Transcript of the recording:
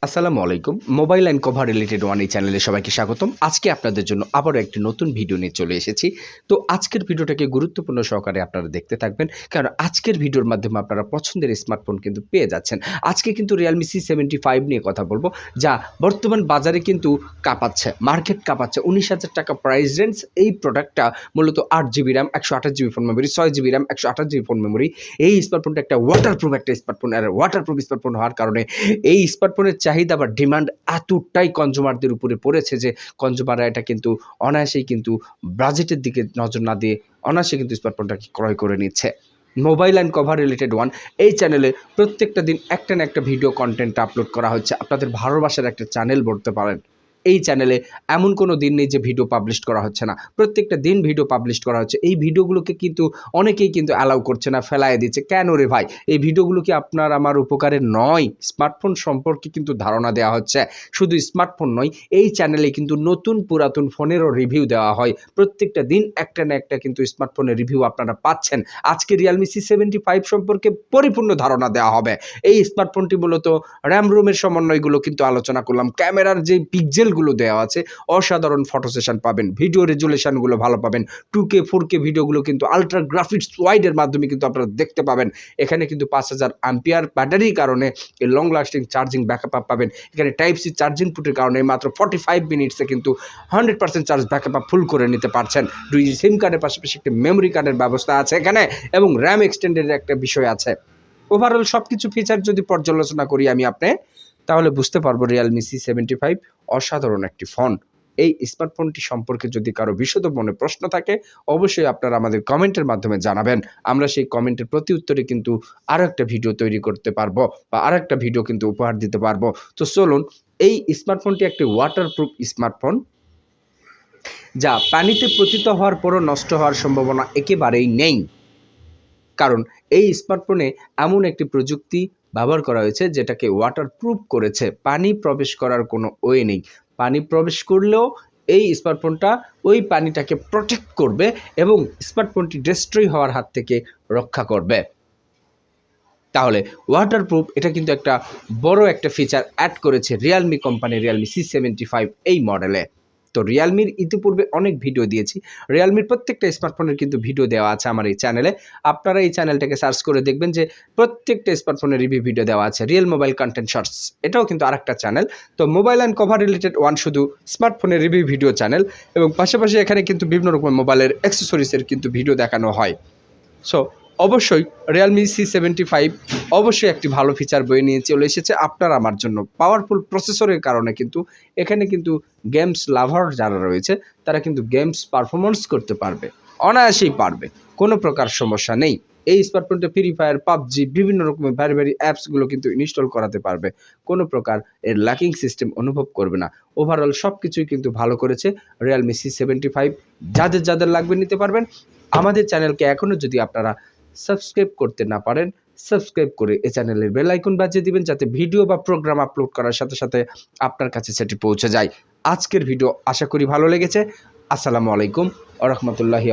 আসসালামু আলাইকুম। Mobile and cover related one এই চ্যানেলে সবাইকে স্বাগতম। আজকে আপনাদের জন্য আবারও একটি নতুন ভিডিও নিয়ে চলে এসেছি। তো আজকের ভিডিওটাকে গুরুত্বপূর্ণ সহকারে আপনারা দেখতে থাকবেন। কারণ আজকের ভিডিওর মাধ্যমে আপনারা পছন্দের স্মার্টফোন কিন্তু পেয়ে যাচ্ছেন। আজকে কিন্তু Realme C75 নিয়ে কথা বলব, যা বর্তমান বাজারে কিন্তু কাঁপাচ্ছে, মার্কেট কাঁপাচ্ছে। ১৯,০০০ টাকা প্রাইস রেঞ্জ। এই প্রোডাক্টটা মূলত 8 GB RAM, 128 GB phone memory, 6 GB RAM, 128 GB phone memory. এই স্মার্টফোনটা একটা ওয়াটারপ্রুফ একটা স্মার্টফোন। আর ওয়াটারপ্রুফ স্মার্টফোন হওয়ার কারণে এই স্মার্টফোনের চাহিদা বা ডিমান্ড এতটাই কনজিউমারদের উপরে পড়েছে যে কনজিউমাররা এটা কিন্তু অনায়াসেই কিন্তু বাজেটের দিকে নজর না দিয়ে অনায়াসে কিন্তু স্মার্টফোনটাকে ক্রয় করে নিচ্ছে। Mobile and cover related one এই চ্যানেলে প্রত্যেকটা দিন একটা না একটা ভিডিও কন্টেন্ট আপলোড করা হচ্ছে। আপনাদের ভালোবাসার একটা চ্যানেল বলতে পারেন। এই চ্যানেলে এমন কোনো দিন নেই যে ভিডিও পাবলিশ করা হচ্ছে না। প্রত্যেকটা দিন ভিডিও পাবলিশ করা হচ্ছে। এই ভিডিওগুলোকে কিন্তু অনেকেই কিন্তু অ্যালাউ করছে না, ফেলায় দিচ্ছে। কেন রে ভাই? এই ভিডিওগুলো কি আপনার আমার উপকারে নয়? স্মার্টফোন সম্পর্কে কিন্তু ধারণা দেওয়া হচ্ছে। শুধু স্মার্টফোন নয়, এই চ্যানেলে কিন্তু নতুন পুরাতন ফোনেরও রিভিউ দেওয়া হয়। প্রত্যেকটা দিন একটা না একটা কিন্তু স্মার্টফোনের রিভিউ আপনারা পাচ্ছেন। আজকে Realme C75 সম্পর্কে পরিপূর্ণ ধারণা দেওয়া হবে। এই স্মার্টফোনটি মূলত RAM রোমের সমন্বয়গুলো কিন্তু আলোচনা করলাম। ক্যামেরার যে পিক্সেলগুলো দেওয়া আছে, অসাধারণ ফটো সেশন পাবেন, ভিডিও রেজুলেশনগুলো ভালো পাবেন, 2K 4K ভিডিওগুলো কিন্তু আল্ট্রা গ্রাফিক্স ওয়াইডের মাধ্যমে কিন্তু আপনারা দেখতে পাবেন। এখানে কিন্তু 5000 অ্যাম্পিয়ার ব্যাটারির কারণে লং লাস্টিং চার্জিং ব্যাকআপ পাবেন। এখানে টাইপ সি চার্জিং পুটের কারণে মাত্র 45 মিনিটসে কিন্তু 100% চার্জ ব্যাকআপ ফুল করে নিতে পারছেন। 2 সিম কার্ডের পাশাপাশি একটি মেমোরি কার্ডের ব্যবস্থা আছে এখানে, এবং র্যাম এক্সটেন্ডের একটা বিষয় আছে। ওভারঅল সবকিছু ফিচার যদি পর্যালোচনা করি আমি তাহলে বুঝতে পারবো Realme C75 অসাধারণ একটি ফোন। এই স্মার্টফোনটি সম্পর্কে যদি কারো বিশদ মনে প্রশ্ন থাকে, অবশ্যই আপনারা আমাদের কমেন্টের মাধ্যমে জানাবেন। আমরা সেই কমেন্টের প্রতি উত্তরে কিন্তু আরো একটা ভিডিও তৈরি করতে পারবো বা আরো একটা ভিডিও কিন্তু উপহার দিতে পারবো। তো চলুন, এই স্মার্টফোনটি একটি ওয়াটারপ্রুফ স্মার্টফোন, যা পানিতে পতিত হওয়ার পরও নষ্ট হওয়ার সম্ভাবনা একেবারেই নেই। কারণ এই স্মার্টফোনে এমন একটি প্রযুক্তি ব্যবহার করা হয়েছে যেটাকে ওয়াটারপ্রুফ করেছে। পানি প্রবেশ করার কোনো ওয়ে নেই। পানি প্রবেশ করলেও এই স্মার্টফোনটা ওই পানিটাকে প্রোটেক্ট করবে এবং স্মার্টফোনটি ডিস্ট্রয় হওয়ার হাত থেকে রক্ষা করবে। তাহলে ওয়াটারপ্রুফ এটা কিন্তু একটা বড় একটা ফিচার অ্যাড করেছে Realme কোম্পানি Realme C75 এই মডেলে। তো Realmeর ইতিপূর্বে অনেক ভিডিও দিয়েছি। Realmeর প্রত্যেকটা স্মার্টফোনের কিন্তু ভিডিও দেওয়া আছে আমার এই চ্যানেলে। আপনারা এই চ্যানেলটাকে সার্চ করে দেখবেন যে প্রত্যেকটা স্মার্টফোনের রিভিউ ভিডিও দেওয়া আছে। রিয়েল মোবাইল কন্টেন্ট শর্টস, এটাও কিন্তু আরেকটা চ্যানেল। তো mobile and cover related one শুধু স্মার্টফোনের রিভিউ ভিডিও চ্যানেল, এবং পাশাপাশি এখানে কিন্তু বিভিন্ন রকমের মোবাইলের অ্যাক্সেসরিজের কিন্তু ভিডিও দেখানো হয়। সো অবশ্যই Realme C75 অবশ্যই একটি ভালো ফিচার বয়ে নিয়ে চলে এসেছে আপনার আমার জন্য। পাওয়ারফুল প্রসেসরের কারণে কিন্তু এখানে কিন্তু গেমস লাভার যারা রয়েছে তারা কিন্তু গেমস পারফরমেন্স করতে পারবে, অনায়াসেই পারবে, কোনো প্রকার সমস্যা নেই। এই স্মার্টফোনটা ফ্রি ফায়ার, পাবজি, বিভিন্ন রকমের ভারী অ্যাপসগুলো কিন্তু ইনস্টল করাতে পারবে। কোনো প্রকার এর ল্যাকিং সিস্টেম অনুভব করবে না। ওভারঅল সব কিছুই কিন্তু ভালো করেছে Realme C75। যাদের লাগবে নিতে পারবেন। আমাদের চ্যানেলকে এখনও যদি আপনারা সাবস্ক্রাইব করতে না পারেন, সাবস্ক্রাইব করে এই চ্যানেলের বেল আইকন বাজিয়ে দিবেন, যাতে ভিডিও বা প্রোগ্রাম আপলোড করার সাথে সাথে আপনার কাছে সেটি পৌঁছে যায়। আজকের ভিডিও আশা করি ভালো লেগেছে। আসসালামু আলাইকুম ওয়া রাহমাতুল্লাহি